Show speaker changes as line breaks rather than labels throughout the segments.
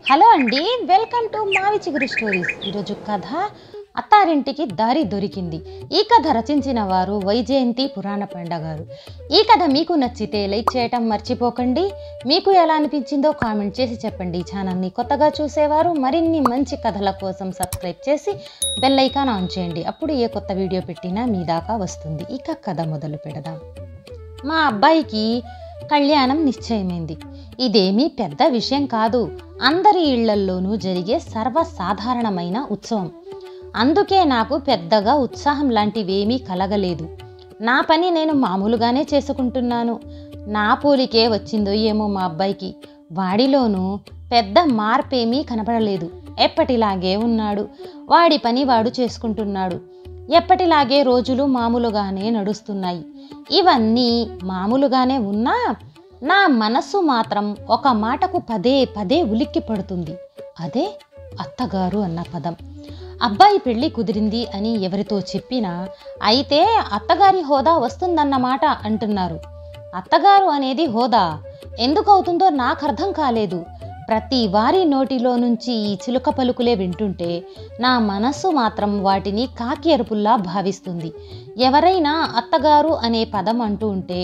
Hello అండి, welcome to మావి చిగురు స్టోరీస్. ఈరోజు కథ అత్తారింటికి దారి దొరికింది. ఈ కథ రచించిన వారు వైజయంతి పురాణ పండ గారు. ఈ కథ మీకు నచ్చితే లైక్ చేయటం మర్చిపోకండి. మీకు ఎలా అనిపించిందో కామెంట్ చేసి చెప్పండి. ఛానల్ని కొత్తగా చూసేవారు మరిన్ని మంచి కథల కోసం సబ్స్క్రైబ్ చేసి బెల్ ఐకాన్ ఆన్ చేయండి. అప్పుడు ఏ కొత్త వీడియో పెట్టినా మీ దాకా వస్తుంది. ఇక కథ మొదలు పెడదాం. మా అబ్బాయికి కళ్యాణం నిశ్చయమైంది. ఇదేమీ పెద్ద విషయం కాదు. అందరి ఇళ్లల్లోనూ జరిగే సర్వసాధారణమైన ఉత్సవం. అందుకే నాకు పెద్దగా ఉత్సాహం లాంటివేమీ కలగలేదు. నా పని నేను మామూలుగానే చేసుకుంటున్నాను. నా పోలికే వచ్చిందో ఏమో మా అబ్బాయికి. వాడిలోనూ పెద్ద మార్పేమీ కనపడలేదు. ఎప్పటిలాగే ఉన్నాడు. వాడి పని వాడు చేసుకుంటున్నాడు. ఎప్పటిలాగే రోజులు మామూలుగానే నడుస్తున్నాయి. ఇవన్నీ మామూలుగానే ఉన్నా నా మనస్సు మాత్రం ఒక మాటకు పదే పదే ఉలిక్కి పడుతుంది. అదే అత్తగారు అన్న పదం. అబ్బాయి పెళ్లి కుదిరింది అని ఎవరితో చెప్పినా అయితే అత్తగారి హోదా వస్తుందన్నమాట అంటున్నారు. అత్తగారు అనేది హోదా ఎందుకు అవుతుందో నాకు అర్థం కాలేదు. ప్రతి వారి నోటిలో నుంచి ఈ చిలుక పలుకులే వింటుంటే నా మనస్సు మాత్రం వాటిని కాకి అరుపుల్లా భావిస్తుంది. ఎవరైనా అత్తగారు అనే పదం అంటూ ఉంటే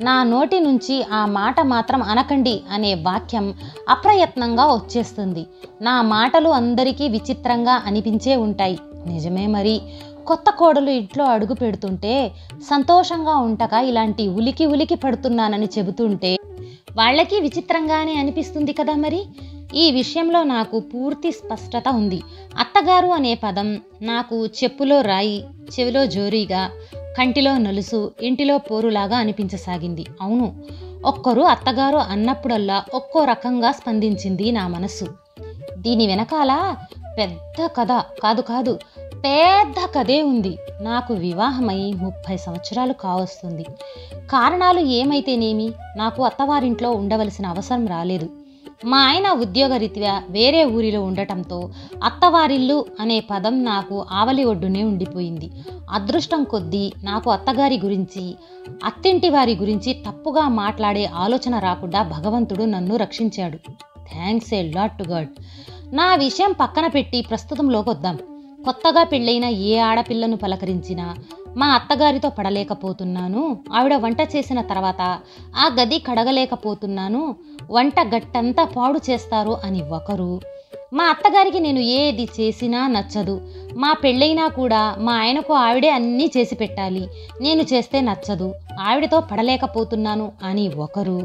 నా నోటి నుంచి ఆ మాట మాత్రం అనకండి అనే వాక్యం అప్రయత్నంగా వచ్చేస్తుంది. నా మాటలు అందరికీ విచిత్రంగా అనిపించే ఉంటాయి. నిజమే మరి. కొత్త కోడలు ఇంట్లో అడుగు పెడుతుంటే సంతోషంగా ఉండక ఇలాంటి ఉలికి ఉలికి పడుతున్నానని చెబుతుంటే వాళ్ళకి విచిత్రంగానే అనిపిస్తుంది కదా మరి. ఈ విషయంలో నాకు పూర్తి స్పష్టత ఉంది. అత్తగారు అనే పదం నాకు చెప్పులో రాయి, చెవిలో జోరీగా, కంటిలో నలుసు, ఇంటిలో పోరులాగా అనిపించసాగింది. అవును, ఒక్కరు అత్తగారు అన్నప్పుడల్లా ఒక్కో రకంగా స్పందించింది నా మనస్సు. దీని వెనకాల పెద్ద కథ కాదు పెద్ద కథే ఉంది. నాకు వివాహమై 30 సంవత్సరాలు కావస్తుంది. కారణాలు ఏమైతేనేమి నాకు అత్తవారింట్లో ఉండవలసిన అవసరం రాలేదు. మా ఆయన ఉద్యోగరీత్యా వేరే ఊరిలో ఉండటంతో అత్తవారిల్లు అనే పదం నాకు ఆవలి ఒడ్డునే ఉండిపోయింది. అదృష్టం కొద్దీ నాకు అత్తగారి గురించి, అత్తింటి వారి గురించి తప్పుగా మాట్లాడే ఆలోచన రాకుండా భగవంతుడు నన్ను రక్షించాడు. Thanks a lot to God. నా విషయం పక్కన పెట్టి ప్రస్తుతంలోకి వద్దాం. కొత్తగా పెళ్ళైన ఏ ఆడపిల్లను పలకరించినా మా అత్తగారితో పడలేకపోతున్నాను. ఆవిడ వంట చేసిన తర్వాత ఆ గది కడగలేకపోతున్నాను. వంట గట్టంతా పాడు చేస్తారు అని ఒకరు. మా అత్తగారికి నేను ఏది చేసినా నచ్చదు. మా పెళ్ళైనా కూడా మా ఆయనకు ఆవిడే అన్నీ చేసి పెట్టాలి. నేను చేస్తే నచ్చదు. ఆవిడతో పడలేకపోతున్నాను అని ఒకరు.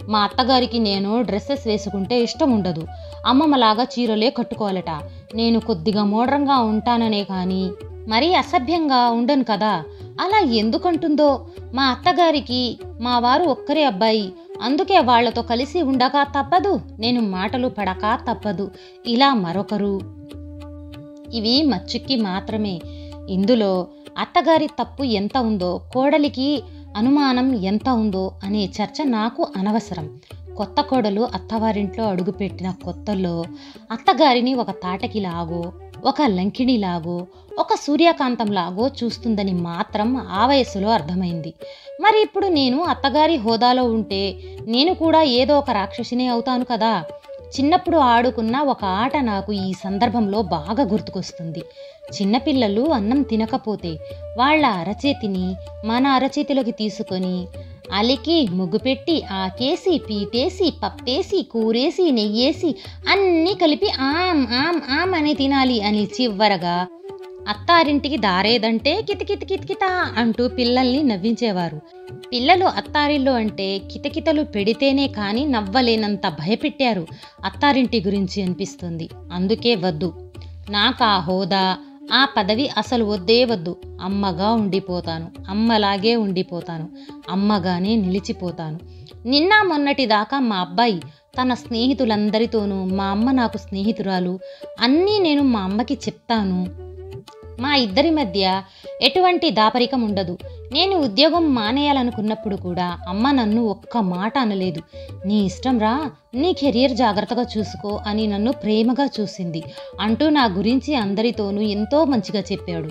మా అత్తగారికి నేను డ్రెస్సెస్ వేసుకుంటే ఇష్టం ఉండదు. అమ్మమ్మలాగా చీరలే కట్టుకోవాలట. నేను కొద్దిగా మోడ్రన్గా ఉంటాననే కానీ మరీ అసభ్యంగా ఉండను కదా. అలా ఎందుకంటుందో. మా అత్తగారికి మా వారు ఒక్కరే అబ్బాయి. అందుకే వాళ్లతో కలిసి ఉండక తప్పదు. నేను మాటలు పడక తప్పదు. ఇలా మరొకరు. ఇవి మచ్చుక్కి మాత్రమే. ఇందులో అత్తగారి తప్పు ఎంత ఉందో, కోడలికి అనుమానం ఎంత ఉందో అనే చర్చ నాకు అనవసరం. కొత్త కోడలు అత్తవారింట్లో అడుగుపెట్టిన కొత్తలో అత్తగారిని ఒక తాటకిలాగో, ఒక లంకిణిలాగో, ఒక సూర్యకాంతంలాగో చూస్తుందని మాత్రం ఆ వయస్సులో అర్థమైంది. మరి ఇప్పుడు నేను అత్తగారి హోదాలో ఉంటే నేను కూడా ఏదో ఒక రాక్షసినే అవుతాను కదా. చిన్నప్పుడు ఆడుకున్న ఒక ఆట నాకు ఈ సందర్భంలో బాగా గుర్తుకొస్తుంది. చిన్నపిల్లలు అన్నం తినకపోతే వాళ్ళ అరచేతిని మన అరచేతిలోకి తీసుకొని అలికి ముగ్గు పెట్టి ఆకేసి పీటేసి పప్పేసి కూరేసి నెయ్యేసి అన్నీ కలిపి ఆమ్ ఆమ్ ఆమ్ అని తినాలి అని చివరగా అత్తారింటికి దారేదంటే కితకిత అంటూ పిల్లల్ని నవ్వించేవారు. పిల్లలు అత్తారిల్లు అంటే కితకితలు పెడితేనే కానీ నవ్వలేనంత భయపెట్టారు. అత్తారింటి గురించి అనిపిస్తుంది. అందుకే వద్దు. నాకు ఆ హోదా, ఆ పదవి అసలు వద్దే వద్దు. అమ్మగా ఉండిపోతాను. అమ్మలాగే ఉండిపోతాను. అమ్మగానే నిలిచిపోతాను. నిన్న మొన్నటి దాకా మా అబ్బాయి తన స్నేహితులందరితోనూ మా అమ్మ నాకు స్నేహితురాలు, అన్నీ నేను మా అమ్మకి చెప్తాను. మా ఇద్దరి మధ్య ఎటువంటి దాపరికం ఉండదు. నేను ఉద్యోగం మానేయాలనుకున్నప్పుడు కూడా అమ్మ నన్ను ఒక్క మాట అనలేదు. నీ ఇష్టం రా, నీ కెరియర్ జాగ్రత్తగా చూసుకో అని నన్ను ప్రేమగా చూసింది అంటూ నా గురించి అందరితోనూ ఎంతో మంచిగా చెప్పాడు.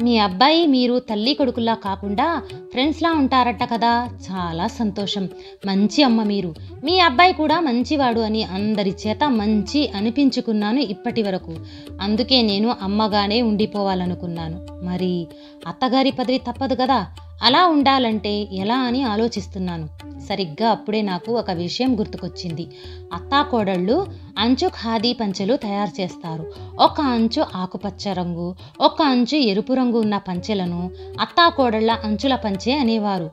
మీ అబ్బాయి మీరు తల్లి కొడుకుల్లా కాకుండా ఫ్రెండ్స్లా ఉంటారట కదా, చాలా సంతోషం. మంచి అమ్మ మీరు. మీ అబ్బాయి కూడా మంచివాడు అని అందరి చేత మంచి అనిపించుకున్నాను ఇప్పటి వరకు. అందుకే నేను అమ్మగానే ఉండిపోవాలనుకున్నాను. మరి అత్తగారి పదవి తప్పదు కదా, అలా ఉండాలంటే ఎలా అని ఆలోచిస్తున్నాను. సరిగ్గా అప్పుడే నాకు ఒక విషయం గుర్తుకొచ్చింది. అత్తాకోడళ్ళు అంచు ఖాదీ పంచెలు తయారు చేస్తారు. ఒక అంచు ఆకుపచ్చ రంగు, ఒక అంచు ఎరుపు రంగు ఉన్న పంచెలను అత్తాకోడళ్ళ అంచుల పంచె అనేవారు.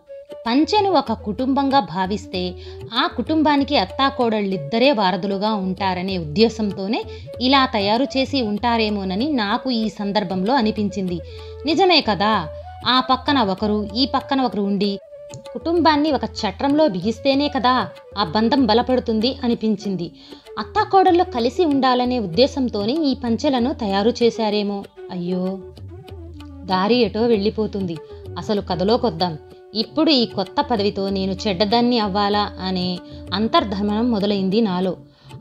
పంచెను ఒక కుటుంబంగా భావిస్తే ఆ కుటుంబానికి అత్తాకోడళ్ళిద్దరే వారధులుగా ఉంటారనే ఉద్దేశంతోనే ఇలా తయారు చేసి ఉంటారేమోనని నాకు ఈ సందర్భంలో అనిపించింది. నిజమే కదా, ఆ పక్కన ఒకరు ఈ పక్కన ఒకరు ఉండి కుటుంబాన్ని ఒక చట్రంలో బిగిస్తేనే కదా ఆ బంధం బలపడుతుంది అనిపించింది. అత్తాకోడళ్ళు కలిసి ఉండాలనే ఉద్దేశంతోనే ఈ పంచెలను తయారు చేశారేమో. అయ్యో, దారి ఎటో వెళ్ళిపోతుంది. అసలు కథలోకొద్దాం. ఇప్పుడు ఈ కొత్త పదవితో నేను చెడ్డదాన్ని అవ్వాలా అనే అంతర్ధమనం మొదలైంది నాలో.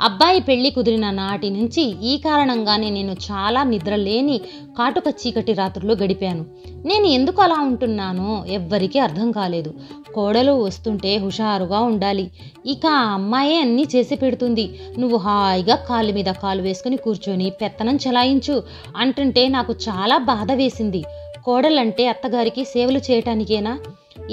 అబ్బాయి పెళ్లి కుదిరిన నాటి నుంచి ఈ కారణంగానే నేను చాలా నిద్రలేని కాటుక చీకటి రాత్రులు గడిపాను. నేను ఎందుకు అలా ఉంటున్నానో ఎవ్వరికీ అర్థం కాలేదు. కోడలు వస్తుంటే హుషారుగా ఉండాలి, ఇక ఆ అమ్మాయే అన్నీ చేసి పెడుతుంది, నువ్వు హాయిగా కాలు మీద కాలు వేసుకుని కూర్చొని పెత్తనం చలాయించు అంటుంటే నాకు చాలా బాధ వేసింది. కోడలంటే అత్తగారికి సేవలు చేయటానికేనా?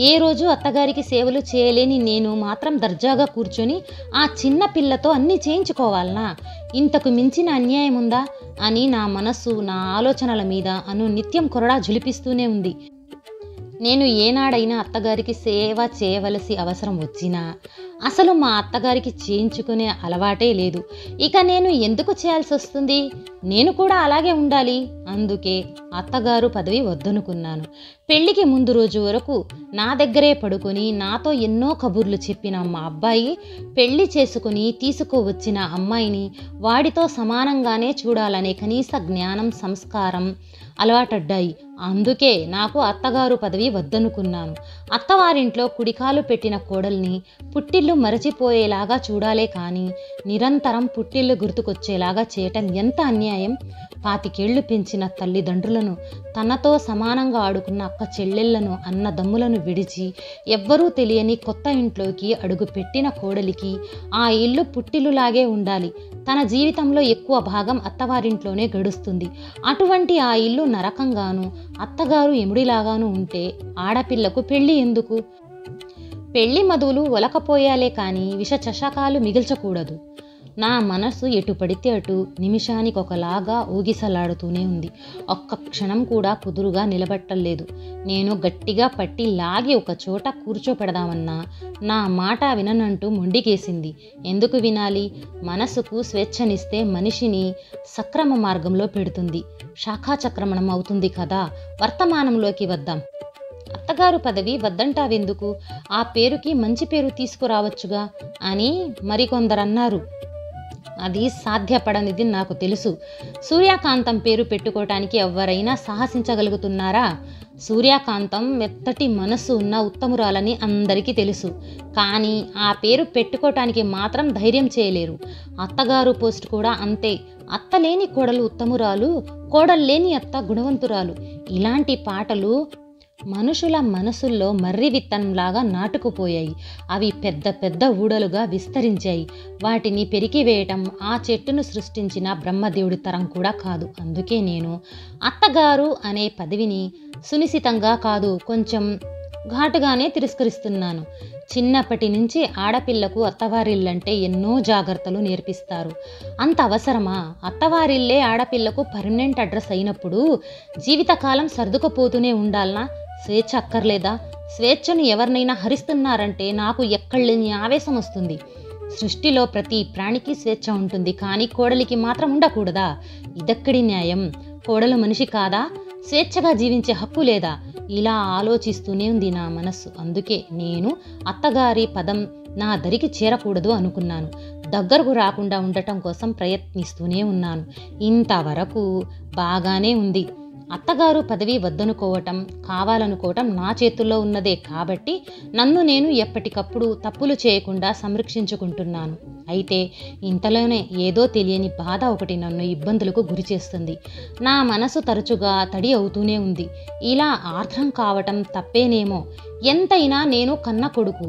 ఏ రోజు అత్తగారికి సేవలు చేయలేని నేను మాత్రం దర్జాగా కూర్చొని ఆ చిన్న పిల్లతో అన్నీ చేయించుకోవాలనా? ఇంతకు మించిన అన్యాయం ఉందా అని నా మనస్సు నా ఆలోచనల మీద నిత్యం కొరడా జులిపిస్తూనే ఉంది. నేను ఏనాడైనా అత్తగారికి సేవ చేయవలసి అవసరం వచ్చినా అసలు మా అత్తగారికి చేయించుకునే అలవాటే లేదు. ఇక నేను ఎందుకు చేయాల్సి వస్తుంది? నేను కూడా అలాగే ఉండాలి. అందుకే అత్తగారు పదవి వద్దనుకున్నాను. పెళ్లికి ముందు రోజు వరకు నా దగ్గరే పడుకొని నాతో ఎన్నో కబుర్లు చెప్పిన మా అబ్బాయి పెళ్లి చేసుకుని తీసుకువచ్చిన అమ్మాయిని వాడితో సమానంగానే చూడాలనే కనీస జ్ఞానం, సంస్కారం అలవాటడ్డాయి. అందుకే నాకు అత్తగారు పదవి వద్దనుకున్నాను. అత్తవారింట్లో కుడికాలు పెట్టిన కోడల్ని పుట్టిల్లు మరచిపోయేలాగా చూడాలే కానీ నిరంతరం పుట్టిల్లు గుర్తుకొచ్చేలాగా చేయటం ఎంత అన్యాయం. 25 ఏళ్లు పెంచిన తల్లిదండ్రులను, తనతో సమానంగా ఆడుకున్న అక్క చెల్లెళ్లను, అన్నదమ్ములను విడిచి ఎవ్వరూ తెలియని కొత్త ఇంట్లోకి అడుగు పెట్టిన కోడలికి ఆ ఇల్లు పుట్టిల్లులాగే ఉండాలి. తన జీవితంలో ఎక్కువ భాగం అత్తవారింట్లోనే గడుస్తుంది. అటువంటి ఆ ఇల్లు నరకంగాను, అత్తగారు ఎముడిలాగాను ఉంటే ఆడపిల్లకు పెళ్లి ఎందుకు? పెళ్లి మధువులు ఒలకపోయాలే కానీ విష చషకాలు మిగిల్చకూడదు. నా మనసు ఎటు పడితే అటు నిమిషానికి ఒకలాగా ఊగిసలాడుతూనే ఉంది. ఒక్క క్షణం కూడా కుదురుగా నిలబట్టలేదు. నేను గట్టిగా పట్టి లాగి ఒక చోట కూర్చోపెడదామన్నా నా మాట విననంటూ మొండికేసింది. ఎందుకు వినాలి? మనసుకు స్వేచ్ఛనిస్తే మనిషిని సక్రమ మార్గంలో పెడుతుంది, శాఖాచక్రమణం అవుతుంది కదా. వర్తమానంలోకి వద్దాం. అత్తగారు పదవి వద్దంటావెందుకు? ఆ పేరుకి మంచి పేరు తీసుకురావచ్చుగా అని మరికొందరన్నారు. అది సాధ్యపడనిది నాకు తెలుసు. సూర్యకాంతం పేరు పెట్టుకోవటానికి ఎవరైనా సాహసించగలుగుతున్నారా? సూర్యకాంతం మెత్తటి మనస్సు ఉన్న ఉత్తమురాలని అందరికీ తెలుసు. కానీ ఆ పేరు పెట్టుకోవటానికి మాత్రం ధైర్యం చేయలేరు. అత్తగారు పోస్ట్ కూడా అంతే. అత్త లేని కోడలు ఉత్తమురాలు, కోడల్లేని అత్త గుణవంతురాలు. ఇలాంటి పాటలు మనుషుల మనసుల్లో మర్రి విత్తనంలాగా నాటుకుపోయాయి. అవి పెద్ద పెద్ద ఊడలుగా విస్తరించాయి. వాటిని పెరికివేయటం ఆ చెట్టును సృష్టించిన బ్రహ్మదేవుడి తరం కూడా కాదు. అందుకే నేను అత్తగారు అనే పదవిని సునిశితంగా కాదు, కొంచెం ఘాటుగానే తిరస్కరిస్తున్నాను. చిన్నప్పటి నుంచి ఆడపిల్లకు అత్తవారిల్లంటే ఎన్నో జాగ్రత్తలు నేర్పిస్తారు. అంత అవసరమా? అత్తవారిల్లే ఆడపిల్లకు పర్మనెంట్ అడ్రస్ అయినప్పుడు జీవితకాలం సర్దుకుపోతూనే ఉండాలనా? స్వేచ్ఛ అక్కర్లేదా? స్వేచ్ఛను ఎవరినైనా హరిస్తున్నారంటే నాకు ఎక్కడలేని ఆవేశం వస్తుంది. సృష్టిలో ప్రతి ప్రాణికి స్వేచ్ఛ ఉంటుంది, కానీ కోడలికి మాత్రం ఉండకూడదా? ఇదెక్కడి న్యాయం? కోడలు మనిషి కాదా? స్వేచ్ఛగా జీవించే హక్కు లేదా? ఇలా ఆలోచిస్తూనే ఉంది నా మనస్సు. అందుకే నేను అత్తగారి పదం నా దరికి చేరకూడదు అనుకున్నాను. దగ్గరకు రాకుండా ఉండటం కోసం ప్రయత్నిస్తూనే ఉన్నాను. ఇంతవరకు బాగానే ఉంది. అత్తగారు పదవి వద్దనుకోవటం, కావాలనుకోవటం నా చేతుల్లో ఉన్నదే కాబట్టి నన్ను నేను ఎప్పటికప్పుడు తప్పులు చేయకుండా సంరక్షించుకుంటున్నాను. అయితే ఇంతలోనే ఏదో తెలియని బాధ ఒకటి నన్ను ఇబ్బందులకు గురి చేస్తుంది. నా మనసు తరచుగా తడి అవుతూనే ఉంది. ఇలా ఆర్ద్రం కావటం తప్పేనేమో. ఎంతైనా నేను కన్న కొడుకు,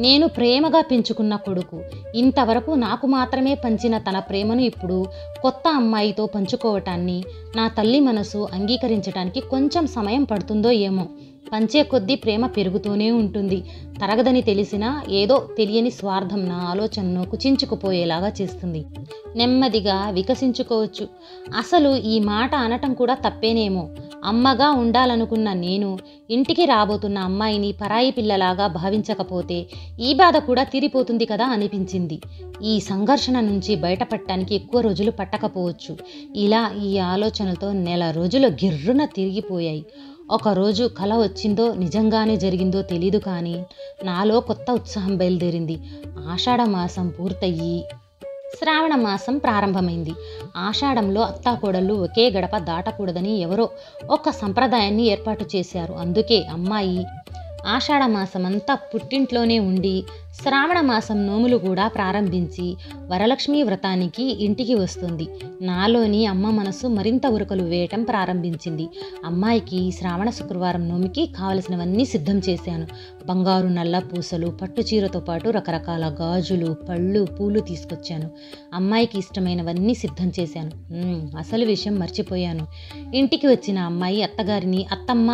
నేను ప్రేమగా పెంచుకున్న కొడుకు, ఇంతవరకు నాకు మాత్రమే పంచిన తన ప్రేమను ఇప్పుడు కొత్త అమ్మాయితో పంచుకోవటాన్ని నా తల్లి మనసు అంగీకరించడానికి కొంచెం సమయం పడుతుందో ఏమో. పంచే కొద్దీ ప్రేమ పెరుగుతూనే ఉంటుంది. తరగదని తెలిసినా ఏదో తెలియని స్వార్థం నా ఆలోచనను కుచించుకుపోయేలాగా చేస్తుంది. నెమ్మదిగా వికసించుకోవచ్చు. అసలు ఈ మాట అనటం కూడా తప్పేనేమో. అమ్మగా ఉండాలనుకున్న నేను ఇంటికి రాబోతున్న అమ్మాయిని పరాయి పిల్లలాగా భావించకపోతే ఈ బాధ కూడా తీరిపోతుంది కదా అనిపించింది. ఈ సంఘర్షణ నుంచి బయటపడటానికి ఎక్కువ రోజులు పట్టకపోవచ్చు. ఇలా ఈ ఆలోచనలతో నెల రోజులు గిర్రున తిరిగిపోయాయి. ఒకరోజు కల వచ్చిందో నిజంగానే జరిగిందో తెలీదు, కానీ నాలో కొత్త ఉత్సాహం బయలుదేరింది. ఆషాఢ మాసం పూర్తయ్యి శ్రావణ మాసం ప్రారంభమైంది. ఆషాఢంలో అత్తాకోడళ్ళు ఒకే గడప దాటకూడదని ఎవరో ఒక సంప్రదాయాన్ని ఏర్పాటు చేశారు. అందుకే అమ్మాయి ఆషాఢ మాసమంతా పుట్టింట్లోనే ఉండి శ్రావణ మాసం నోములు కూడా ప్రారంభించి వరలక్ష్మీ వ్రతానికి ఇంటికి వస్తుంది. నాలోని అమ్మ మనసు మరింత ఉరకలు వేయటం ప్రారంభించింది. అమ్మాయికి శ్రావణ శుక్రవారం నోమికి కావలసినవన్నీ సిద్ధం చేశాను. బంగారు నల్ల పూసలు, పట్టు చీరతో పాటు రకరకాల గాజులు, పళ్ళు, పూలు తీసుకొచ్చాను. అమ్మాయికి ఇష్టమైనవన్నీ సిద్ధం చేశాను. అసలు విషయం మర్చిపోయాను. ఇంటికి వచ్చిన అమ్మాయి అత్తగారిని అత్తమ్మ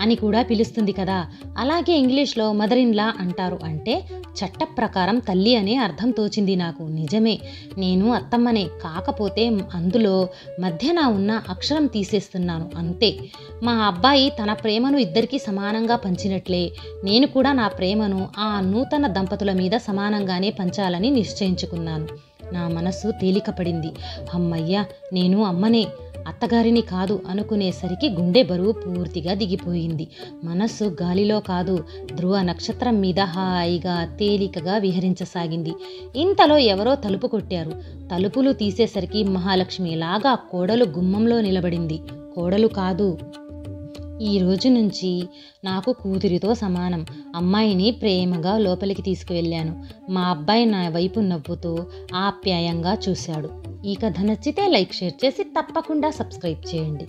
అని కూడా పిలుస్తుంది కదా. అలాగే ఇంగ్లీష్లో మదర్ ఇన్ లా అంటారు. అంటే చట్ట ప్రకారం తల్లి అనే అర్థం తోచింది నాకు. నిజమే, నేను అత్తమ్మనే. కాకపోతే అందులో మధ్యన ఉన్న అక్షరం తీసేస్తున్నాను అంతే. మా అబ్బాయి తన ప్రేమను ఇద్దరికీ సమానంగా పంచినట్లే నేను కూడా నా ప్రేమను ఆ నూతన దంపతుల మీద సమానంగానే పంచాలని నిశ్చయించుకున్నాను. నా మనసు తేలికపడింది. అమ్మయ్య, నేను అమ్మనే, అత్తగారిని కాదు అనుకునేసరికి గుండె బరువు పూర్తిగా దిగిపోయింది. మనస్సు గాలిలో కాదు, ధ్రువ నక్షత్రం మీద హాయిగా తేలికగా విహరించసాగింది. ఇంతలో ఎవరో తలుపు కొట్టారు. తలుపులు తీసేసరికి మహాలక్ష్మిలాగా కోడలు గుమ్మంలో నిలబడింది. కోడలు కాదు, ఈ రోజు నుంచి నాకు కూతురితో సమానం. అమ్మాయిని ప్రేమగా లోపలికి తీసుకువెళ్ళాను. మా అబ్బాయి నా వైపు నవ్వుతూ ఆప్యాయంగా చూశాడు. ఈ కథ నచ్చితే లైక్, షేర్ చేసి తప్పకుండా సబ్స్క్రైబ్ చేయండి.